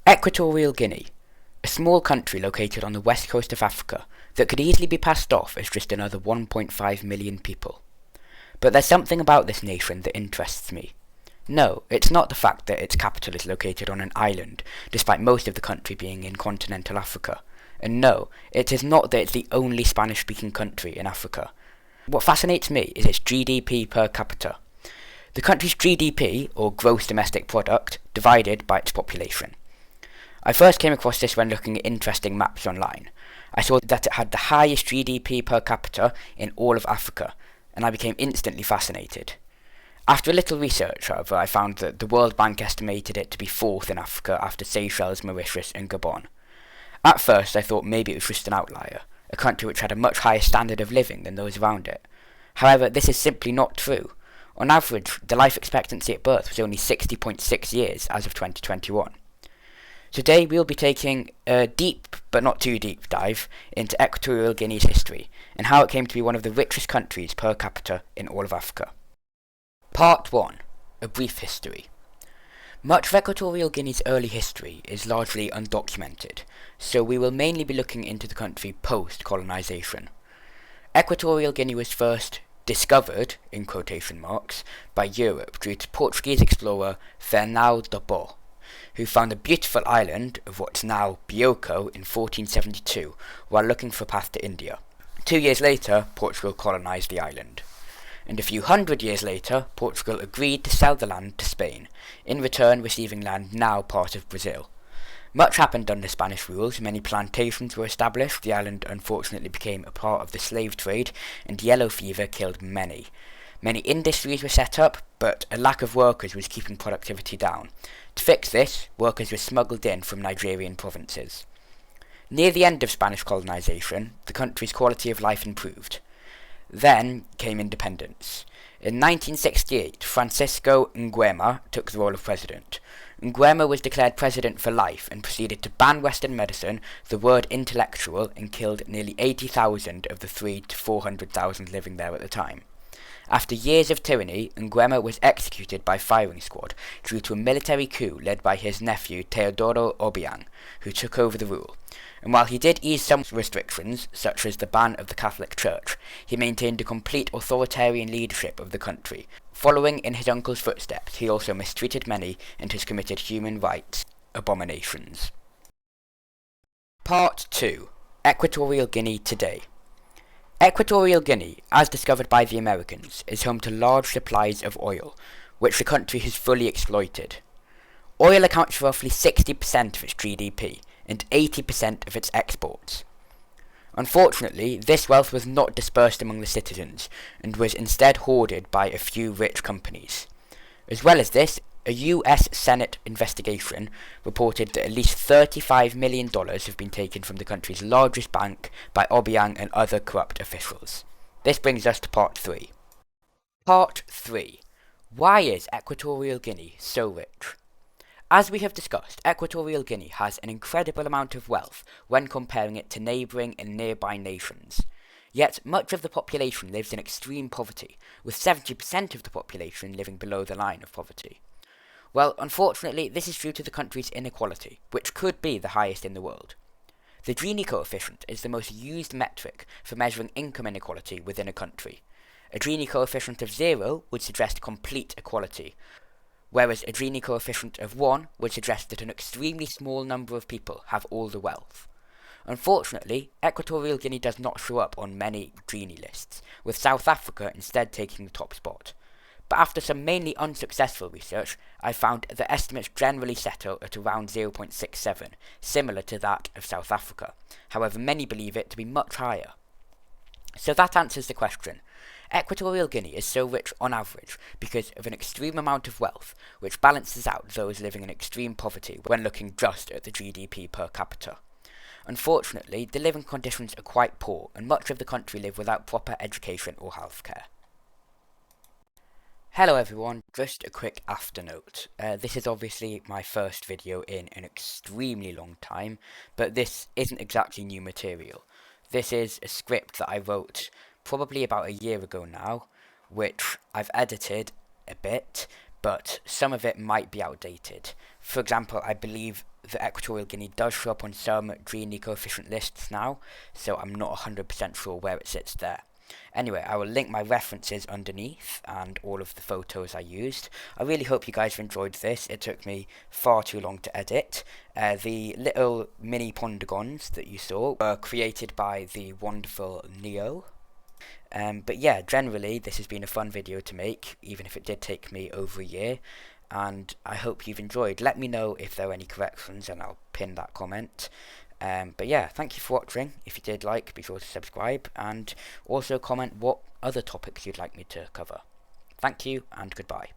Equatorial Guinea, a small country located on the west coast of Africa that could easily be passed off as just another 1.5 million people. But there's something about this nation that interests me. No, it's not the fact that its capital is located on an island, despite most of the country being in continental Africa. And no, it is not that it's the only Spanish-speaking country in Africa. What fascinates me is its GDP per capita. The country's GDP, or gross domestic product, divided by its population. I first came across this when looking at interesting maps online. I saw that it had the highest GDP per capita in all of Africa, and I became instantly fascinated. After a little research, however, I found that the World Bank estimated it to be fourth in Africa after Seychelles, Mauritius and Gabon. At first I thought maybe it was just an outlier, a country which had a much higher standard of living than those around it. However, this is simply not true. On average, the life expectancy at birth was only 60.6 years as of 2021. Today we will be taking a deep, but not too deep, dive into Equatorial Guinea's history and how it came to be one of the richest countries per capita in all of Africa. Part 1. A brief history. Much of Equatorial Guinea's early history is largely undocumented, so we will mainly be looking into the country post-colonization. Equatorial Guinea was first discovered, in quotation marks, by Europe due to Portuguese explorer Fernão de Bo, who found a beautiful island of what's now Bioko in 1472 while looking for a path to India. 2 years later, Portugal colonized the island. And a few hundred years later, Portugal agreed to sell the land to Spain, in return receiving land now part of Brazil. Much happened under Spanish rule, many plantations were established, the island unfortunately became a part of the slave trade, and yellow fever killed many. Many industries were set up, but a lack of workers was keeping productivity down. To fix this, workers were smuggled in from Nigerian provinces. Near the end of Spanish colonization, the country's quality of life improved. Then came independence. In 1968, Francisco Nguema took the role of president. Nguema was declared president for life and proceeded to ban Western medicine, the word intellectual, and killed nearly 80,000 of the 300,000 to 400,000 living there at the time. After years of tyranny, Nguema was executed by firing squad due to a military coup led by his nephew Teodoro Obiang, who took over the rule. And while he did ease some restrictions, such as the ban of the Catholic Church, he maintained a complete authoritarian leadership of the country. Following in his uncle's footsteps, he also mistreated many and has committed human rights abominations. Part 2. Equatorial Guinea today. Equatorial Guinea, as discovered by the Americans, is home to large supplies of oil, which the country has fully exploited. Oil accounts for roughly 60% of its GDP, and 80% of its exports. Unfortunately, this wealth was not dispersed among the citizens, and was instead hoarded by a few rich companies. As well as this, a US Senate investigation reported that at least $35 million have been taken from the country's largest bank by Obiang and other corrupt officials. This brings us to Part 3. Part 3. Why is Equatorial Guinea so rich? As we have discussed, Equatorial Guinea has an incredible amount of wealth when comparing it to neighbouring and nearby nations. Yet much of the population lives in extreme poverty, with 70% of the population living below the line of poverty. Well, unfortunately, this is due to the country's inequality, which could be the highest in the world. The Gini coefficient is the most used metric for measuring income inequality within a country. A Gini coefficient of 0 would suggest complete equality, whereas a Gini coefficient of 1 would suggest that an extremely small number of people have all the wealth. Unfortunately, Equatorial Guinea does not show up on many Gini lists, with South Africa instead taking the top spot. But after some mainly unsuccessful research, I found that estimates generally settle at around 0.67, similar to that of South Africa. However, many believe it to be much higher. So that answers the question. Equatorial Guinea is so rich on average because of an extreme amount of wealth, which balances out those living in extreme poverty when looking just at the GDP per capita. Unfortunately, the living conditions are quite poor, and much of the country live without proper education or healthcare. Hello everyone, just a quick afternote. This is obviously my first video in an extremely long time, but this isn't exactly new material. This is a script that I wrote probably about a year ago now, which I've edited a bit, but some of it might be outdated. For example, I believe that Equatorial Guinea does show up on some Gini coefficient lists now, so I'm not 100% sure where it sits there. Anyway, I will link my references underneath and all of the photos I used. I really hope you guys have enjoyed this. It took me far too long to edit. The little mini Pondergons that you saw were created by the wonderful Neo. But yeah, generally this has been a fun video to make, even if it did take me over a year. And I hope you've enjoyed. Let me know if there are any corrections and I'll pin that comment. But yeah, thank you for watching. If you did like, be sure to subscribe and also comment what other topics you'd like me to cover. Thank you and goodbye.